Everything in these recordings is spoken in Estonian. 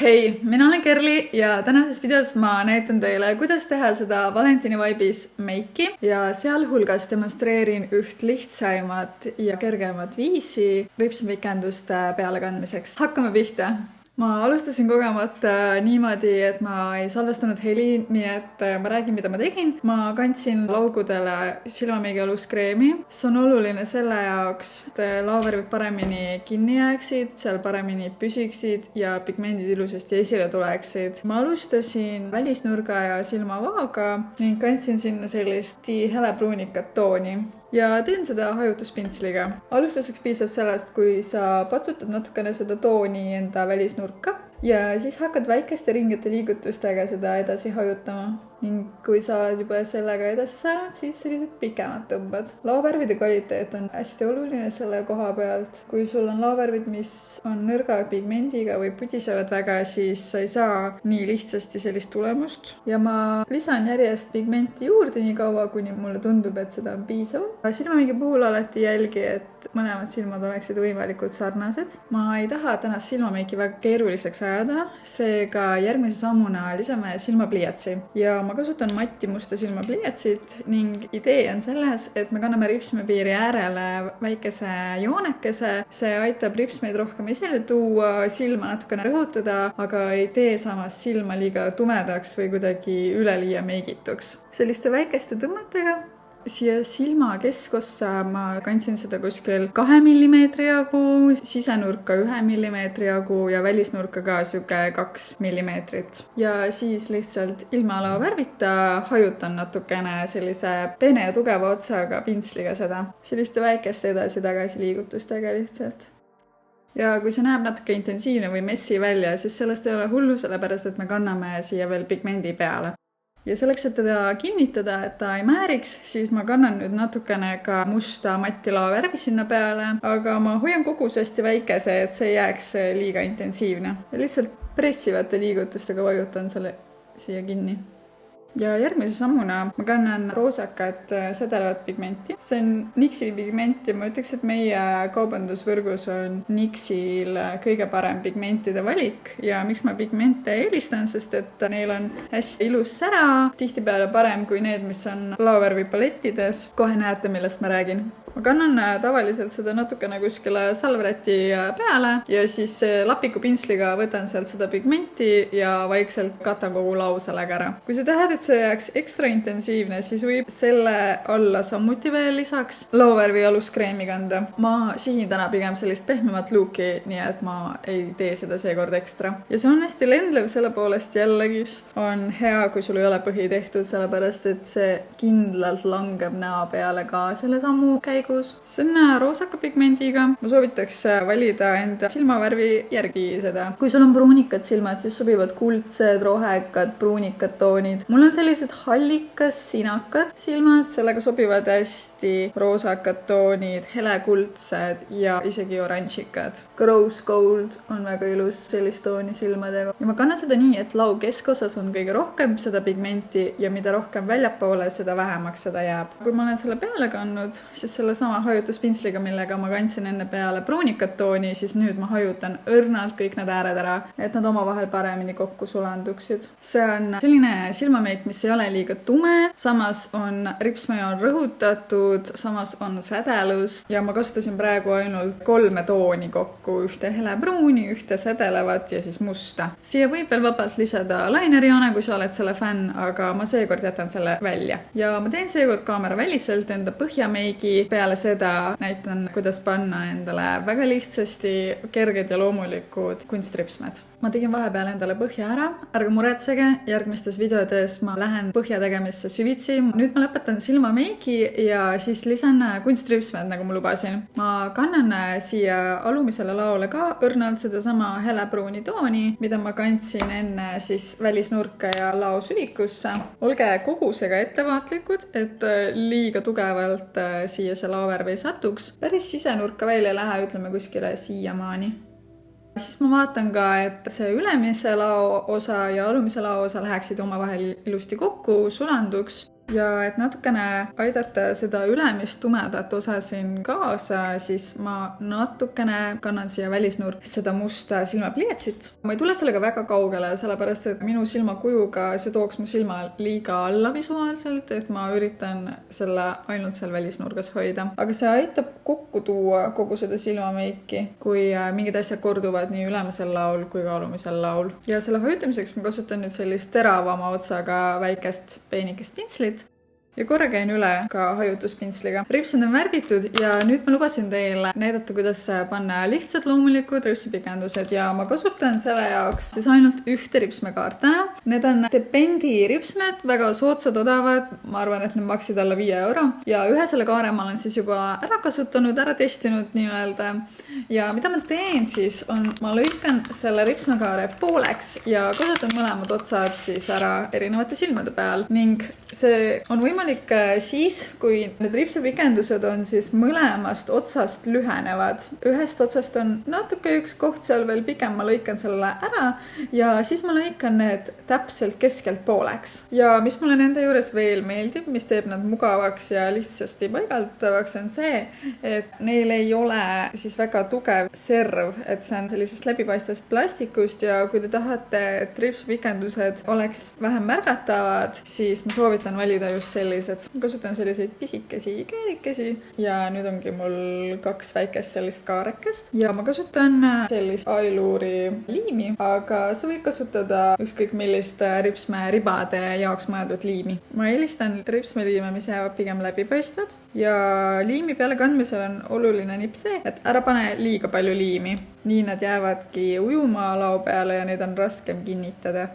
Hei, mina olen Kerli ja tänases videos ma näitan teile, kuidas teha seda Valentini vibes meiki ja sealhulgas demonstreerin üht lihtsaimat ja kergemat viisi ripsmepikenduste pealekandmiseks. Hakkame pihta! Ma alustasin kogemata niimoodi, et ma ei salvestanud heli, nii et ma räägin, mida ma tegin. Ma kandsin laugudele silmameigi aluskreemi. See on oluline selle jaoks, et laovärvid paremini kinni jääksid, seal paremini püsiksid ja pigmendid ilusasti esile tuleksid. Ma alustasin välisnurga ja silmavaaga ning kandsin sinna sellist helepruunikat tooni. Ja teen seda hajutuspintsliga. Alustuseks piisab sellest, kui sa patsutad natukene seda tooni enda välisnurka ja siis hakkad väikeste ringete liigutustega seda edasi hajutama. Ning kui sa oled juba sellega edasi saanud, siis sellised pikemad tõmbad. Laovärvide kvaliteet on hästi oluline selle koha pealt. Kui sul on laovärvid, mis on nõrga pigmendiga või pudisevad väga, siis sa ei saa nii lihtsasti sellist tulemust. Ja ma lisan järjest pigmenti juurde nii kaua, kuni mulle tundub, et seda on piisav. Silmameigi puhul alati jälgi, et mõlemad silmad oleksid võimalikult sarnased. Ma ei taha tänast silmameiki väga keeruliseks ajada, seega järgmise sammuna lisame silmapliiatsi. Ja ma kasutan matti musta silmapliiatsit ning idee on selles, et me kanname ripsmepiiri äärele väikese joonekese. See aitab ripsmeid rohkem esile tuua, silma natukene rõhutada, aga ei tee samas silma liiga tumedaks või kuidagi üleliia meigituks. Selliste väikeste tõmmetega siia silma keskossa ma kandsin seda kuskil 2 mm jagu, sisenurka 1 mm jagu ja välisnurka ka siuke 2 mm. Ja siis lihtsalt ilma laovärvita hajutan natukene sellise peene ja tugeva otsaga pintsliga seda. Selliste väikeste edasi-tagasi liigutustega lihtsalt. Ja kui see näeb natuke intensiivne või messi välja, siis sellest ei ole hullu, sellepärast et me kanname siia veel pigmendi peale. Ja selleks, et teda kinnitada, et ta ei määriks, siis ma kannan nüüd natukene ka musta matti laovärvi sinna peale, aga ma hoian kogus hästi väikese, et see jääks liiga intensiivne. Ja lihtsalt pressivate liigutustega vajutan selle siia kinni. Ja järgmise sammuna ma kannan roosakat sädelevat pigmenti. See on NYXi pigment ja ma ütleks, et meie kaubandusvõrgus on NYXil kõige parem pigmentide valik. Ja miks ma pigmente eelistan, sest et neil on hästi ilus sära, tihtipeale parem kui need, mis on laovärvi palettides. Kohe näete, millest ma räägin. Ma kannan tavaliselt seda natukene kuskile salvräti peale ja siis lapiku pintsliga võtan sealt seda pigmenti ja vaikselt katan kogu lau sellega ära. Kui sa tahad, et see jääks ekstra intensiivne, siis võib selle alla samuti veel lisaks laovärvi aluskreemi kanda. Ma sihin täna pigem sellist pehmemat luuki, nii et ma ei tee seda seekord ekstra. Ja see on hästi lendlev, selle poolest jällegist on hea, kui sul ei ole põhi tehtud, sellepärast et see kindlalt langeb näo peale ka selle sammu käigus. See on roosaka pigmendiga. Ma soovitaks valida enda silmavärvi järgi seda. Kui sul on pruunikad silmad, siis sobivad kuldsed, rohekad, pruunikad toonid. Mul on sellised hallikas, sinakad silmad. Sellega sobivad hästi roosakad toonid, helekuldsed ja isegi oranžikad. Ka rose gold on väga ilus sellist tooni silmadega. Ja ma kannan seda nii, et lau keskosas on kõige rohkem seda pigmenti ja mida rohkem väljapoole, seda vähemaks seda jääb. Kui ma olen selle peale kandnud, siis selle sama hajutuspintsliga, millega ma kandsin enne peale pruunikat tooni, siis nüüd ma hajutan õrnalt kõik need ääred ära, et nad omavahel paremini kokku sulanduksid. See on selline silmameik, mis ei ole liiga tume, samas on ripsmejoon rõhutatud, samas on sädelus ja ma kasutasin praegu ainult 3 tooni kokku, ühte helepruuni, ühte sädelevat ja siis musta. Siia võib veel vabalt lisada lainerjoone, kui sa oled selle fänn, aga ma seekord jätan selle välja. Ja ma teen seekord kaamera väliselt enda põhjameigi. Peale seda näitan, kuidas panna endale väga lihtsasti kerged ja loomulikud kunstripsmed. Ma tegin vahepeal endale põhja ära, ärge muretsege, järgmistes videodes ma lähen põhja tegemisse süvitsi. Nüüd ma lõpetan silmameigi ja siis lisan kunstripsmed, nagu ma lubasin. Ma kannan siia alumisele laole ka õrnalt sedasama helepruuni tooni, mida ma kandsin enne siis välisnurka ja lao süvikusse. Olge kogusega ettevaatlikud, et liiga tugevalt siia see laovärv ei satuks. Päris sisenurka välja ei lähe, ütleme kuskile siiamaani. Siis ma vaatan ka, et see ülemise lao osa ja alumise lao osa läheksid omavahel ilusti kokku, sulanduks. ja et natukene aidata seda ülemist tumedat osa siin kaasa, siis ma natukene kannan siia välisnurk seda musta silmapliiatsit. Ma ei tule sellega väga kaugele, sellepärast et minu silmakujuga see tooks mu silma liiga alla visuaalselt, et ma üritan selle ainult seal välisnurgas hoida. Aga see aitab kokku tuua kogu seda silmameiki, kui mingid asjad korduvad nii ülemisel laul kui ka alumisel laul. Ja selle hoidamiseks ma kasutan nüüd sellist teravama otsaga väikest peenikest pintslit. Ja korra käin üle ka hajutuspintsliga. Ripsmed on värvitud ja nüüd ma lubasin teile näidata, kuidas panna lihtsad loomulikud ripsipikendused ja ma kasutan selle jaoks siis ainult ühte ripsmekaart täna. Need on Dependi ripsmed, väga soodsad, odavad. Ma arvan, et need maksid alla 5 euro. Ja ühe selle kaare ma olen siis juba ära kasutanud, ära testinud nii-öelda. Ja mida ma teen siis on, ma lõikan selle ripsmekaare pooleks ja kasutan mõlemad otsad siis ära erinevate silmade peal ning see on võimalik siis, kui need ripsipikendused on siis mõlemast otsast lühenevad. Ühest otsast on natuke üks koht seal veel pikem, ma lõikan selle ära ja siis ma lõikan need täpselt keskelt pooleks. Ja mis mulle nende juures veel meeldib, mis teeb nad mugavaks ja lihtsasti paigaldatavaks, on see, et neil ei ole siis väga tugev serv, et see on sellisest läbipaistvast plastikust ja kui te tahate, et ripsipikendused oleks vähem märgatavad, siis ma soovitan valida just kasutan selliseid pisikesi käärikesi ja nüüd ongi mul 2 väikest sellist kaarekest ja ma kasutan sellist ailuuri liimi, aga sa võid kasutada ükskõik millist ripsmeribade jaoks mõeldud liimi. Ma eelistan ripsmeliime, mis jäävad pigem läbipaistvad ja liimi peale kandmisel on oluline nipp see, et ära pane liiga palju liimi. Nii nad jäävadki ujuma lao peale ja neid on raskem kinnitada.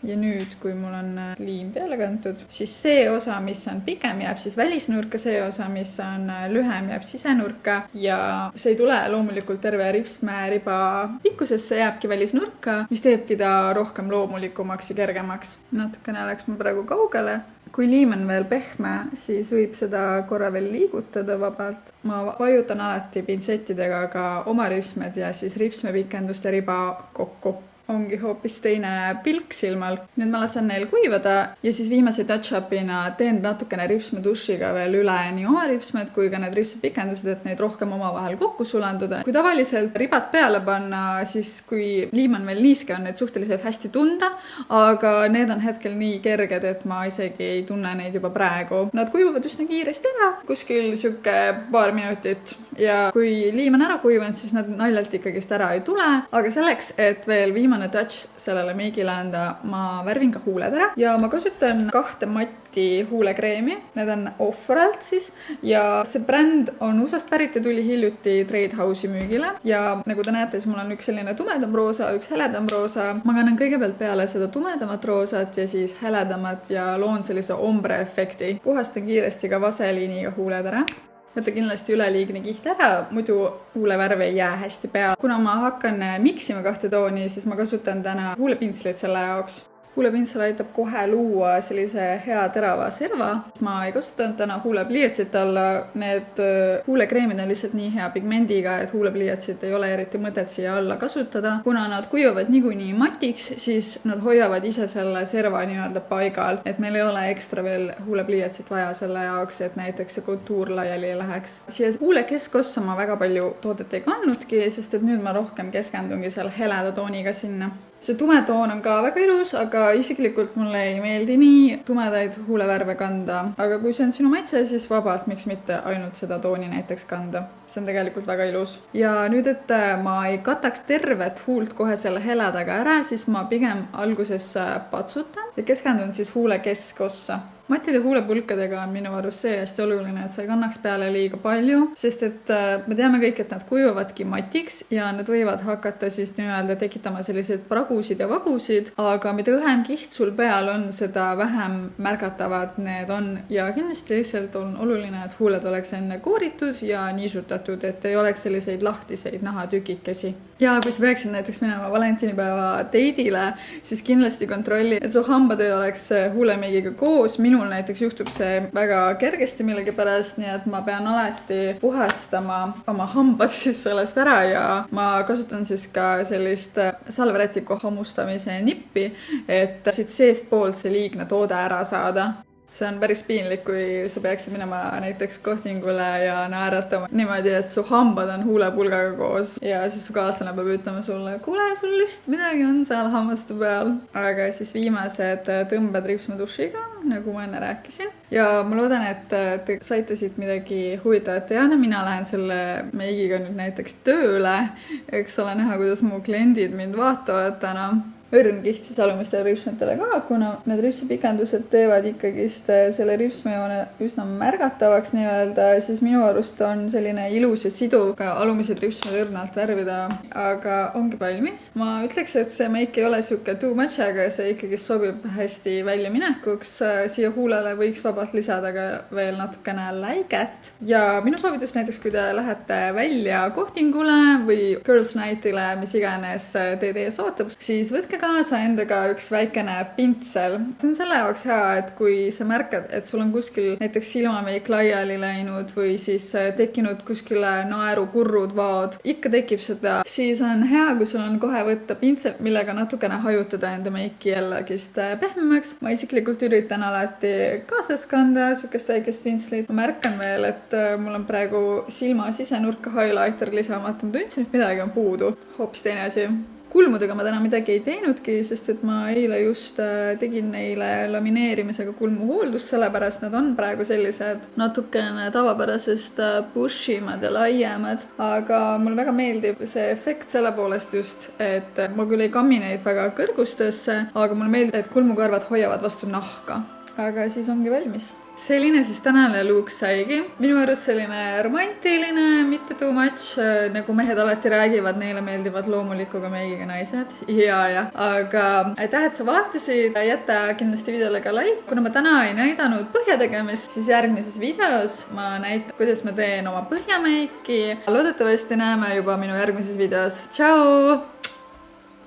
Ja nüüd, kui mul on liim peale kantud, siis see osa, mis on pikem, jääb siis välisnurka, see osa, mis on lühem, jääb sisenurka ja see ei tule loomulikult terve ripsmeriba pikkusesse, jääbki välisnurka, mis teebki ta rohkem loomulikumaks ja kergemaks. Natukene läks ma praegu kaugele. Kui liim on veel pehme, siis võib seda korra veel liigutada vabalt. Ma vajutan alati pintsettidega ka oma ripsmed ja siis ripsmepikenduste riba kokku. Ongi hoopis teine pilk silmal. Nüüd ma lasen neil kuivada ja siis viimase touch-upina teen natukene ripsmedušiga veel üle nii oma ripsmed kui ka need ripsmepikendused, et neid rohkem omavahel kokku sulanduda. Kui tavaliselt ribad peale panna, siis kui liim on veel niiske, on need suhteliselt hästi tunda, aga need on hetkel nii kerged, et ma isegi ei tunne neid juba praegu. Nad kuivuvad üsna kiiresti ära, kuskil siuke paar minutit ja kui liim on ära kuivanud, siis nad naljalt ikkagist ära ei tule, aga selleks, et veel viimane touch sellele meigile anda, ma värvin ka huuled ära ja ma kasutan 2 matti huulekreemi. Need on Ofralt siis ja see bränd on USA-st pärit ja tuli hiljuti Trade House'i müügile ja nagu te näete, siis mul on üks selline tumedam roosa, üks heledam roosa. Ma kannan kõigepealt peale seda tumedamat roosat ja siis heledamat ja loon sellise ombre efekti. Puhastan kiiresti ka vaseliiniga huuled ära. Võtta kindlasti üleliigne kiht ära, muidu huulevärv ei jää hästi peale. Kuna ma hakkan miksima 2 tooni, siis ma kasutan täna huulepintsleid selle jaoks. Huulepintsel aitab kohe luua sellise hea terava serva. Ma ei kasutanud täna huulepliiatsit alla. Need huulekreemid on lihtsalt nii hea pigmendiga, et huulepliiatsit ei ole eriti mõtet siia alla kasutada. Kuna nad kuivavad niikuinii matiks, siis nad hoiavad ise selle serva nii-öelda paigal. Et meil ei ole ekstra veel huulepliiatsit vaja selle jaoks, et näiteks see kontuur laiali läheks. Siia huule keskossa ma väga palju toodet ei kannudki, sest et nüüd ma rohkem keskendungi seal heleda tooniga sinna. See tumetoon on ka väga ilus, aga isiklikult mulle ei meeldi nii tumedaid huulevärve kanda. Aga kui see on sinu maitse, siis vabalt, miks mitte ainult seda tooni näiteks kanda. See on tegelikult väga ilus. Ja nüüd, et ma ei kataks tervet huult kohe selle heledaga ära, siis ma pigem alguses patsutan ja keskendun siis huule keskossa. Matide huulepulkadega on minu arust see hästi oluline, et sa ei kannaks peale liiga palju, sest et me teame kõik, et nad kuivavadki matiks ja nad võivad hakata siis nii-öelda tekitama selliseid pragusid ja vagusid, aga mida õhem kiht sul peal on, seda vähem märgatavad need on ja kindlasti lihtsalt on oluline, et huuled oleks enne kooritud ja niisutatud, et ei oleks selliseid lahtiseid nahatükikesi. Ja kui sa peaksid näiteks minema valentinipäeva teidile, siis kindlasti kontrolli, et su hambad ei oleks huulemeigiga koos. Minul näiteks juhtub see väga kergesti millegipärast, nii et ma pean alati puhastama oma hambad siis sellest ära ja ma kasutan siis ka sellist salverätiku hammustamise nippi, et siit seest poolt see liigne toode ära saada. see on päris piinlik, kui sa peaksid minema näiteks kohtingule ja naeratama niimoodi, et su hambad on huulepulgaga koos ja siis su kaaslane peab ütlema sulle, kuule, sul vist midagi on seal hammaste peal. Aga siis viimased tõmbed ripsmedušiga, nagu ma enne rääkisin. Ja ma loodan, et te saite siit midagi huvitavat teada. Mina lähen selle meigiga nüüd näiteks tööle, eks ole näha, kuidas mu kliendid mind vaatavad täna. Õrn kiht siis alumistele ripsmetele ka, kuna need ripsipikendused teevad ikkagist selle ripsmejoone üsna märgatavaks nii-öelda, siis minu arust on selline ilus ja siduv ka alumised ripsmed õrnalt värvida, aga ongi valmis. Ma ütleks, et see meik ei ole siuke too much, aga see ikkagi sobib hästi välja minekuks. Siia huulele võiks vabalt lisada ka veel natukene läiget. Ja minu soovitus näiteks, kui te lähete välja kohtingule või girls night'ile, mis iganes teid ees ootab, siis võtke kaasa endaga üks väikene pintsel. See on selle jaoks hea, et kui sa märkad, et sul on kuskil näiteks silmameik laiali läinud või siis tekkinud kuskile naerukurrud, vaod, ikka tekib seda, siis on hea, kui sul on kohe võtta pintsel, millega natukene hajutada enda meiki jällegist pehmemaks. Ma isiklikult üritan alati kaasas kanda sükest väikest pintslit. Ma märkan veel, et mul on praegu silma sisenurka highlighter lisamata. Ma tundsin, et midagi on puudu. Hoopis teine asi. Kulmudega ma täna midagi ei teinudki, sest et ma eile just tegin neile lamineerimisega kulmuhooldust, sellepärast nad on praegu sellised natukene tavapärasest pushimad ja laiemad, aga mul väga meeldib see efekt selle poolest just, et ma küll ei kammi neid väga kõrgustesse, aga mulle meeldib, et kulmukarvad hoiavad vastu nahka. Aga siis ongi valmis. Selline siis tänane look saigi. Minu arust selline romantiline, mitte too much, nagu mehed alati räägivad, neile meeldivad loomulikuga meigiga naised. Ja. Aga aitäh, et sa vaatasid. Jätta kindlasti videole ka like. Kuna ma täna ei näidanud põhjategemist, siis järgmises videos ma näitan, kuidas ma teen oma põhjameiki. Loodetavasti näeme juba minu järgmises videos. Tšau!